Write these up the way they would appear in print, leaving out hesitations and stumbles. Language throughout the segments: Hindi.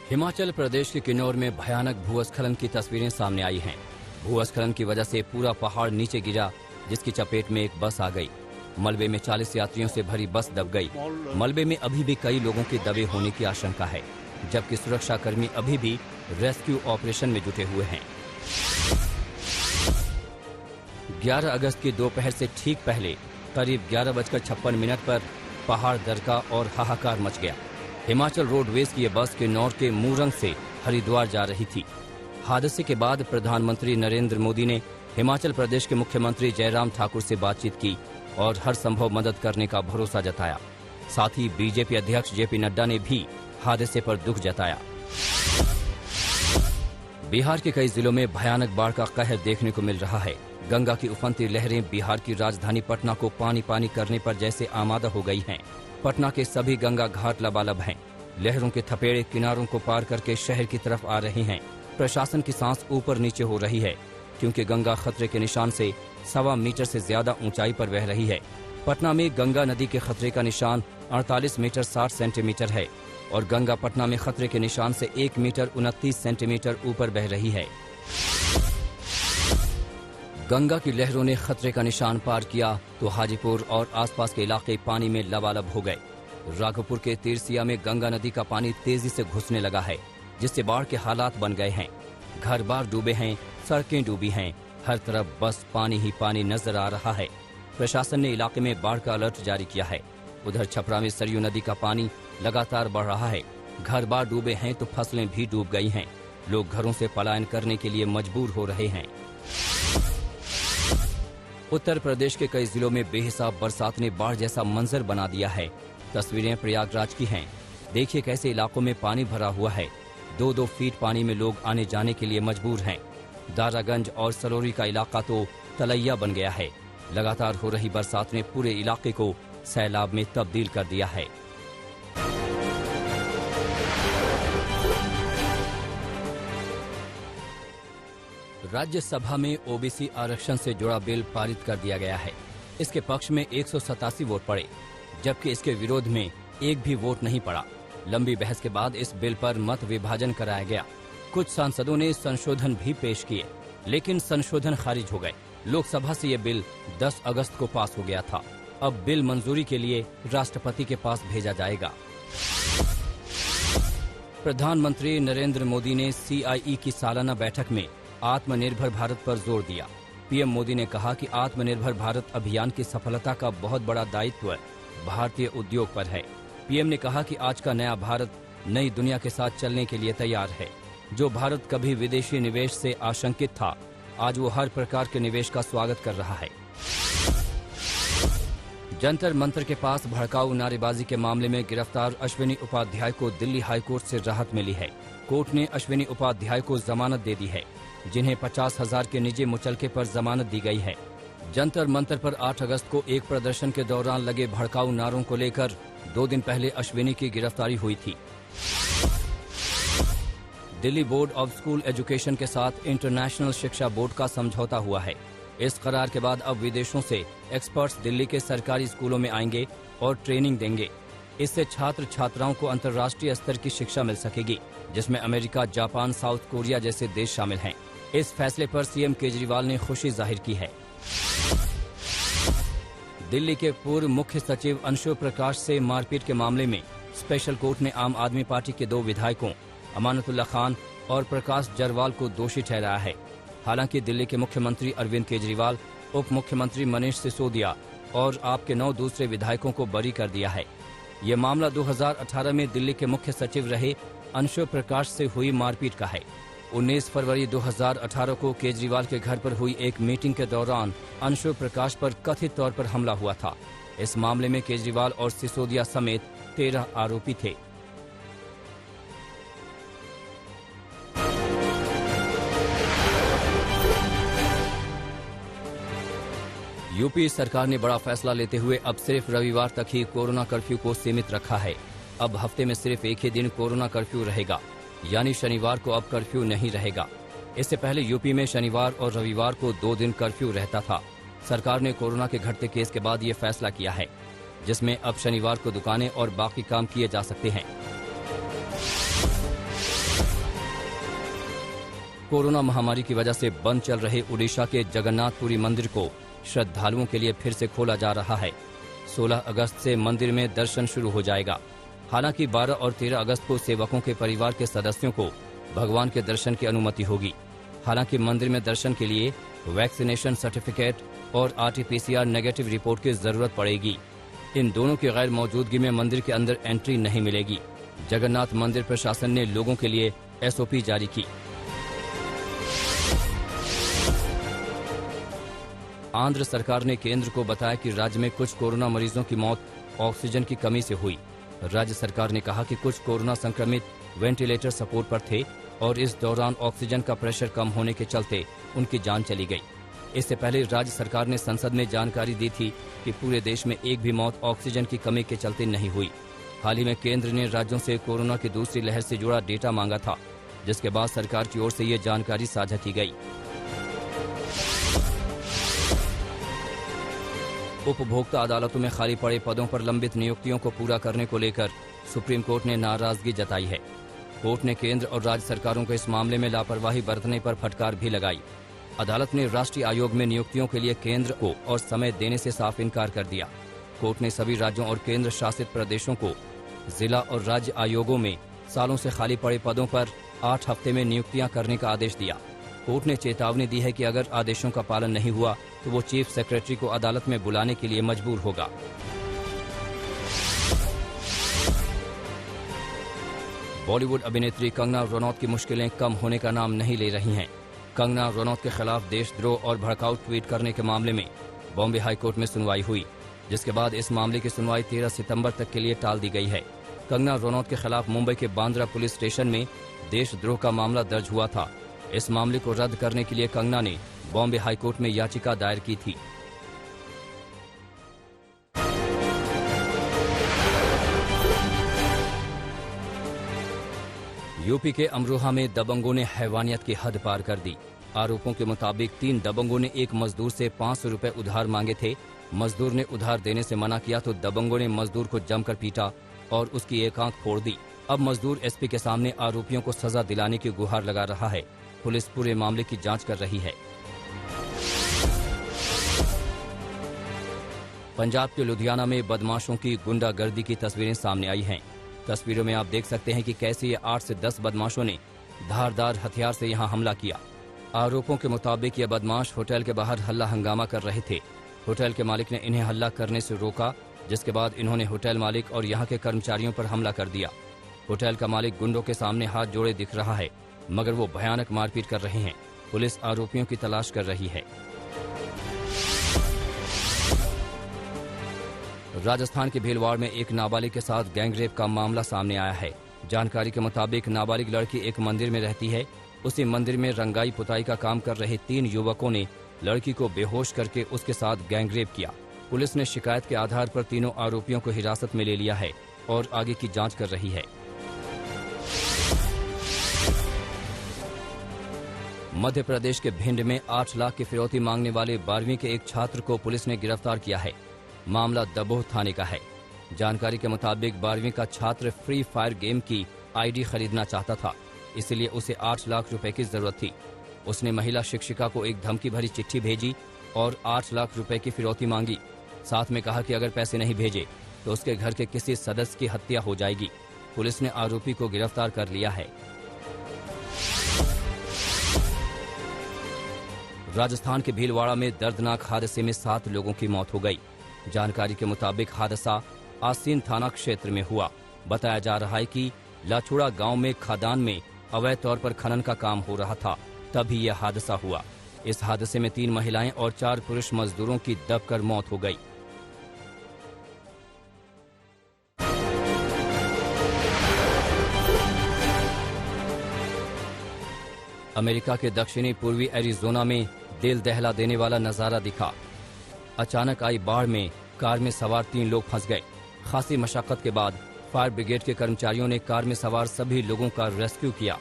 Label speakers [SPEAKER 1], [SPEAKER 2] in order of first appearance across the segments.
[SPEAKER 1] हिमाचल प्रदेश के किन्नौर में भयानक भूस्खलन की तस्वीरें सामने आई हैं। भूस्खलन की वजह से पूरा पहाड़ नीचे गिरा, जिसकी चपेट में एक बस आ गई। मलबे में 40 यात्रियों से भरी बस दब गई। मलबे में अभी भी कई लोगों के दबे होने की आशंका है, जबकि सुरक्षाकर्मी अभी भी रेस्क्यू ऑपरेशन में जुटे हुए हैं। 11 अगस्त की दोपहर से ठीक पहले करीब 11:56 पर पहाड़ दरका और हाहाकार मच गया। हिमाचल रोडवेज की यह बस किन्नौर के मूरंग से हरिद्वार जा रही थी। हादसे के बाद प्रधानमंत्री नरेंद्र मोदी ने हिमाचल प्रदेश के मुख्यमंत्री जयराम ठाकुर से बातचीत की और हर संभव मदद करने का भरोसा जताया। साथ ही बीजेपी अध्यक्ष जेपी नड्डा ने भी हादसे पर दुख जताया। बिहार के कई जिलों में भयानक बाढ़ का कहर देखने को मिल रहा है। गंगा की उफनती लहरें बिहार की राजधानी पटना को पानी पानी करने पर जैसे आमादा हो गई हैं। पटना के सभी गंगा घाट लबालब हैं। लहरों के थपेड़े किनारों को पार करके शहर की तरफ आ रहे हैं। प्रशासन की सांस ऊपर नीचे हो रही है, क्योंकि गंगा खतरे के निशान से 1.25 मीटर से ज्यादा ऊंचाई पर बह रही है। पटना में गंगा नदी के खतरे का निशान 48 मीटर 60 सेंटीमीटर है और गंगा पटना में खतरे के निशान से 1 मीटर 29 सेंटीमीटर ऊपर बह रही है। गंगा की लहरों ने खतरे का निशान पार किया तो हाजीपुर और आसपास के इलाके पानी में लबालब हो गए। राघोपुर के तिरसिया में गंगा नदी का पानी तेजी से घुसने लगा है, जिससे बाढ़ के हालात बन गए हैं। घर बार डूबे हैं, सड़कें डूबी हैं, हर तरफ बस पानी ही पानी नजर आ रहा है। प्रशासन ने इलाके में बाढ़ का अलर्ट जारी किया है। उधर छपरा में सरयू नदी का पानी लगातार बढ़ रहा है। घर बार डूबे हैं तो फसलें भी डूब गई हैं। लोग घरों से पलायन करने के लिए मजबूर हो रहे हैं। उत्तर प्रदेश के कई जिलों में बेहिसाब बरसात ने बाढ़ जैसा मंजर बना दिया है। तस्वीरें प्रयागराज की हैं। देखिए कैसे इलाकों में पानी भरा हुआ है। 2-2 फीट पानी में लोग आने जाने के लिए मजबूर हैं। दारागंज और सलोरी का इलाका तो तलैया बन गया है। लगातार हो रही बरसात ने पूरे इलाके को सैलाब में तब्दील कर दिया है। राज्यसभा में ओबीसी आरक्षण से जुड़ा बिल पारित कर दिया गया है। इसके पक्ष में 187 वोट पड़े, जबकि इसके विरोध में एक भी वोट नहीं पड़ा। लंबी बहस के बाद इस बिल पर मत विभाजन कराया गया। कुछ सांसदों ने संशोधन भी पेश किए, लेकिन संशोधन खारिज हो गए। लोकसभा से यह बिल 10 अगस्त को पास हो गया था। अब बिल मंजूरी के लिए राष्ट्रपति के पास भेजा जाएगा। प्रधानमंत्री नरेंद्र मोदी ने CIE की सालाना बैठक में आत्मनिर्भर भारत पर जोर दिया। पीएम मोदी ने कहा कि आत्मनिर्भर भारत अभियान की सफलता का बहुत बड़ा दायित्व भारतीय उद्योग पर है। पीएम ने कहा कि आज का नया भारत नई दुनिया के साथ चलने के लिए तैयार है। जो भारत कभी विदेशी निवेश से आशंकित था, आज वो हर प्रकार के निवेश का स्वागत कर रहा है। जंतर मंतर के पास भड़काऊ नारेबाजी के मामले में गिरफ्तार अश्विनी उपाध्याय को दिल्ली हाईकोर्ट से राहत मिली है। कोर्ट ने अश्विनी उपाध्याय को जमानत दे दी है, जिन्हें 50,000 के निजी मुचलके पर जमानत दी गई है। जंतर मंतर पर 8 अगस्त को एक प्रदर्शन के दौरान लगे भड़काऊ नारों को लेकर 2 दिन पहले अश्विनी की गिरफ्तारी हुई थी। Delhi board of school education के साथ इंटरनेशनल शिक्षा बोर्ड का समझौता हुआ है। इस करार के बाद अब विदेशों से एक्सपर्ट्स दिल्ली के सरकारी स्कूलों में आएंगे और ट्रेनिंग देंगे। इससे छात्र छात्राओं को अंतर्राष्ट्रीय स्तर की शिक्षा मिल सकेगी, जिसमें अमेरिका, जापान, साउथ कोरिया जैसे देश शामिल हैं। इस फैसले पर सीएम केजरीवाल ने खुशी जाहिर की है। दिल्ली के पूर्व मुख्य सचिव अंशु प्रकाश से मारपीट के मामले में स्पेशल कोर्ट ने आम आदमी पार्टी के 2 विधायकों अमानतुल्लाह खान और प्रकाश जरवाल को दोषी ठहराया है। हालांकि दिल्ली के मुख्यमंत्री अरविंद केजरीवाल, उप मुख्यमंत्री मनीष सिसोदिया और आप के 9 दूसरे विधायकों को बरी कर दिया है। ये मामला 2018 में दिल्ली के मुख्य सचिव रहे अंशु प्रकाश से हुई मारपीट का है। 19 फरवरी 2018 को केजरीवाल के घर पर हुई एक मीटिंग के दौरान अंशु प्रकाश पर कथित तौर पर हमला हुआ था। इस मामले में केजरीवाल और सिसोदिया समेत 13 आरोपी थे। यूपी सरकार ने बड़ा फैसला लेते हुए अब सिर्फ रविवार तक ही कोरोना कर्फ्यू को सीमित रखा है। अब हफ्ते में सिर्फ एक ही दिन कोरोना कर्फ्यू रहेगा, यानी शनिवार को अब कर्फ्यू नहीं रहेगा। इससे पहले यूपी में शनिवार और रविवार को 2 दिन कर्फ्यू रहता था। सरकार ने कोरोना के घटते केस के बाद ये फैसला किया है, जिसमें अब शनिवार को दुकानें और बाकी काम किए जा सकते हैं। कोरोना महामारी की वजह से बंद चल रहे उड़ीसा के जगन्नाथपुरी मंदिर को श्रद्धालुओं के लिए फिर से खोला जा रहा है। 16 अगस्त से मंदिर में दर्शन शुरू हो जाएगा। हालांकि 12 और 13 अगस्त को सेवकों के परिवार के सदस्यों को भगवान के दर्शन की अनुमति होगी। हालांकि मंदिर में दर्शन के लिए वैक्सीनेशन सर्टिफिकेट और RT-PCR नेगेटिव रिपोर्ट की जरूरत पड़ेगी। इन दोनों की गैर मौजूदगी में मंदिर के अंदर एंट्री नहीं मिलेगी। जगन्नाथ मंदिर प्रशासन ने लोगों के लिए SOP जारी की। आंध्र सरकार ने केंद्र को बताया कि राज्य में कुछ कोरोना मरीजों की मौत ऑक्सीजन की कमी से हुई। राज्य सरकार ने कहा कि कुछ कोरोना संक्रमित वेंटिलेटर सपोर्ट पर थे और इस दौरान ऑक्सीजन का प्रेशर कम होने के चलते उनकी जान चली गई। इससे पहले राज्य सरकार ने संसद में जानकारी दी थी कि पूरे देश में एक भी मौत ऑक्सीजन की कमी के चलते नहीं हुई। हाल ही में केंद्र ने राज्यों से कोरोना की दूसरी लहर से जुड़ा डेटा मांगा था, जिसके बाद सरकार की ओर से ये जानकारी साझा की गई। उपभोक्ता अदालतों में खाली पड़े पदों पर लंबित नियुक्तियों को पूरा करने को लेकर सुप्रीम कोर्ट ने नाराजगी जताई है। कोर्ट ने केंद्र और राज्य सरकारों को इस मामले में लापरवाही बरतने पर फटकार भी लगाई। अदालत ने राष्ट्रीय आयोग में नियुक्तियों के लिए केंद्र को और समय देने से साफ इनकार कर दिया। कोर्ट ने सभी राज्यों और केंद्र शासित प्रदेशों को जिला और राज्य आयोगों में सालों से खाली पड़े पदों पर 8 हफ्ते में नियुक्तियां करने का आदेश दिया। कोर्ट ने चेतावनी दी है कि अगर आदेशों का पालन नहीं हुआ तो वो चीफ सेक्रेटरी को अदालत में बुलाने के लिए मजबूर होगा। बॉलीवुड अभिनेत्री कंगना रनौत की मुश्किलें कम होने का नाम नहीं ले रही हैं। कंगना रनौत के खिलाफ देशद्रोह और भड़काऊ ट्वीट करने के मामले में बॉम्बे हाईकोर्ट में सुनवाई हुई, जिसके बाद इस मामले की सुनवाई 13 सितंबर तक के लिए टाल दी गई है। कंगना रनौत के खिलाफ मुंबई के बांद्रा पुलिस स्टेशन में देशद्रोह का मामला दर्ज हुआ था। इस मामले को रद्द करने के लिए कंगना ने बॉम्बे हाईकोर्ट में याचिका दायर की थी। यूपी के अमरोहा में दबंगों ने हैवानियत की हद पार कर दी। आरोपों के मुताबिक 3 दबंगों ने एक मजदूर से 500 रुपए उधार मांगे थे। मजदूर ने उधार देने से मना किया तो दबंगों ने मजदूर को जमकर पीटा और उसकी एक आंख फोड़ दी। अब मजदूर SP के सामने आरोपियों को सजा दिलाने की गुहार लगा रहा है। पुलिस पूरे मामले की जांच कर रही है। पंजाब के लुधियाना में बदमाशों की गुंडागर्दी की तस्वीरें सामने आई हैं। तस्वीरों में आप देख सकते हैं कि कैसे ये 8 से 10 बदमाशों ने धारदार हथियार से यहां हमला किया। आरोपों के मुताबिक ये बदमाश होटल के बाहर हल्ला हंगामा कर रहे थे। होटल के मालिक ने इन्हें हल्ला करने से रोका, जिसके बाद इन्होंने होटल मालिक और यहां के कर्मचारियों पर हमला कर दिया। होटल का मालिक गुंडों के सामने हाथ जोड़े दिख रहा है, मगर वो भयानक मारपीट कर रहे हैं। पुलिस आरोपियों की तलाश कर रही है। राजस्थान के भीलवाड़ में एक नाबालिग के साथ गैंगरेप का मामला सामने आया है। जानकारी के मुताबिक नाबालिग लड़की एक मंदिर में रहती है। उसी मंदिर में रंगाई पुताई का काम कर रहे 3 युवकों ने लड़की को बेहोश करके उसके साथ गैंगरेप किया। पुलिस ने शिकायत के आधार पर तीनों आरोपियों को हिरासत में ले लिया है और आगे की जांच कर रही है। मध्य प्रदेश के भिंड में 8 लाख की फिरौती मांगने वाले 12वीं के एक छात्र को पुलिस ने गिरफ्तार किया है। मामला दबोह थाने का है। जानकारी के मुताबिक 12वीं का छात्र फ्री फायर गेम की ID खरीदना चाहता था, इसलिए उसे 8 लाख रुपए की जरूरत थी। उसने महिला शिक्षिका को एक धमकी भरी चिट्ठी भेजी और 8 लाख रुपए की फिरौती मांगी। साथ में कहा कि अगर पैसे नहीं भेजे तो उसके घर के किसी सदस्य की हत्या हो जाएगी। पुलिस ने आरोपी को गिरफ्तार कर लिया है। राजस्थान के भीलवाड़ा में दर्दनाक हादसे में 7 लोगों की मौत हो गई। जानकारी के मुताबिक हादसा आसीन थाना क्षेत्र में हुआ। बताया जा रहा है कि लाछुड़ा गांव में खदान में अवैध तौर पर खनन का काम हो रहा था, तभी यह हादसा हुआ। इस हादसे में 3 महिलाएं और 4 पुरुष मजदूरों की दबकर मौत हो गई। अमेरिका के दक्षिणी पूर्वी एरिजोना में दिल दहला देने वाला नजारा दिखा। अचानक आई बाढ़ में कार में सवार 3 लोग फंस गए। खासी मशक्कत के बाद फायर ब्रिगेड के कर्मचारियों ने कार में सवार सभी लोगों का रेस्क्यू किया।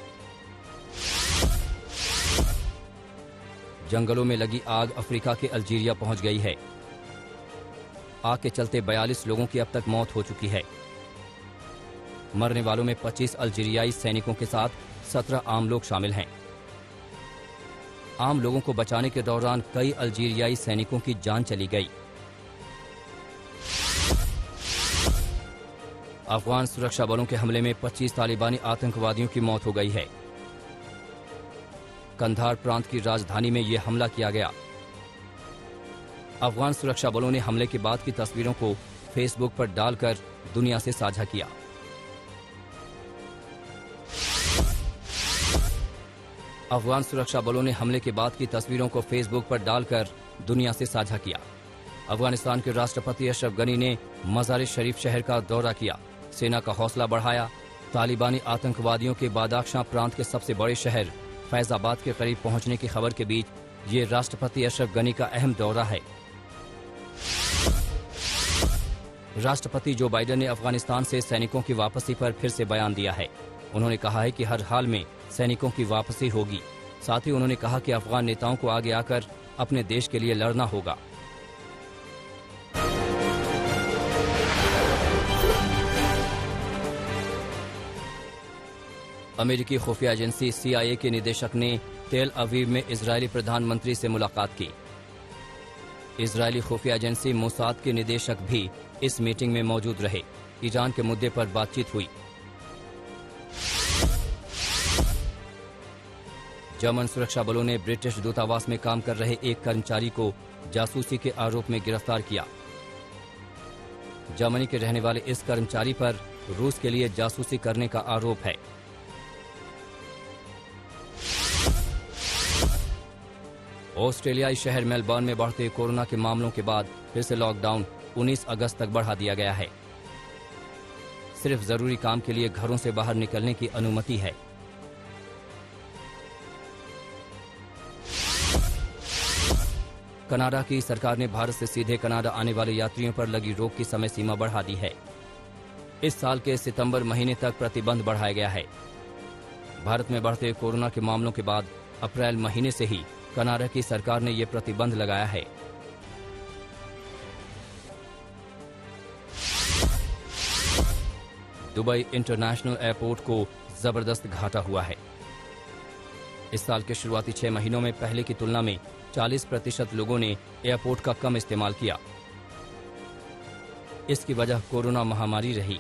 [SPEAKER 1] जंगलों में लगी आग अफ्रीका के अल्जीरिया पहुंच गई है। आग के चलते 42 लोगों की अब तक मौत हो चुकी है। मरने वालों में 25 अल्जीरियाई सैनिकों के साथ 17 आम लोग शामिल हैं। आम लोगों को बचाने के दौरान कई अल्जीरियाई सैनिकों की जान चली गई। अफगान सुरक्षा बलों के हमले में 25 तालिबानी आतंकवादियों की मौत हो गई है। कंधार प्रांत की राजधानी में यह हमला किया गया। अफगान सुरक्षा बलों ने हमले के बाद की तस्वीरों को फेसबुक पर डालकर दुनिया से साझा किया। अफगान सुरक्षा बलों ने हमले के बाद की तस्वीरों को फेसबुक पर डालकर दुनिया से साझा किया। अफगानिस्तान के राष्ट्रपति अशरफ गनी ने मज़ार शरीफ शहर का दौरा किया, सेना का हौसला बढ़ाया। तालिबानी आतंकवादियों के बादाख्शां प्रांत के सबसे बड़े शहर फैजाबाद के करीब पहुंचने की खबर के बीच ये राष्ट्रपति अशरफ गनी का अहम दौरा है। राष्ट्रपति जो बाइडेन ने अफगानिस्तान से सैनिकों की वापसी पर फिर से बयान दिया है। उन्होंने कहा है कि हर हाल में सैनिकों की वापसी होगी। साथ ही उन्होंने कहा कि अफगान नेताओं को आगे आकर अपने देश के लिए लड़ना होगा। अमेरिकी खुफिया एजेंसी CIA के निदेशक ने तेल अवीव में इजरायली प्रधानमंत्री से मुलाकात की। इजरायली खुफिया एजेंसी मोसाद के निदेशक भी इस मीटिंग में मौजूद रहे। ईरान के मुद्दे पर बातचीत हुई। जर्मन सुरक्षा बलों ने ब्रिटिश दूतावास में काम कर रहे एक कर्मचारी को जासूसी के आरोप में गिरफ्तार किया। जर्मनी के रहने वाले इस कर्मचारी पर रूस के लिए जासूसी करने का आरोप है। ऑस्ट्रेलियाई शहर मेलबर्न में बढ़ते कोरोना के मामलों के बाद फिर से लॉकडाउन 19 अगस्त तक बढ़ा दिया गया है। सिर्फ जरूरी काम के लिए घरों से बाहर निकलने की अनुमति है। कनाडा की सरकार ने भारत से सीधे कनाडा आने वाले यात्रियों पर लगी रोक की समय सीमा बढ़ा दी है। इस साल के सितंबर महीने तक प्रतिबंध बढ़ाया गया है। भारत में बढ़ते कोरोना के मामलों के बाद अप्रैल महीने से ही कनाडा की सरकार ने यह प्रतिबंध लगाया है। दुबई इंटरनेशनल एयरपोर्ट को जबरदस्त घाटा हुआ है। इस साल के शुरुआती 6 महीनों में पहले की तुलना में 40% लोगों ने एयरपोर्ट का कम इस्तेमाल किया। इसकी वजह कोरोना महामारी रही।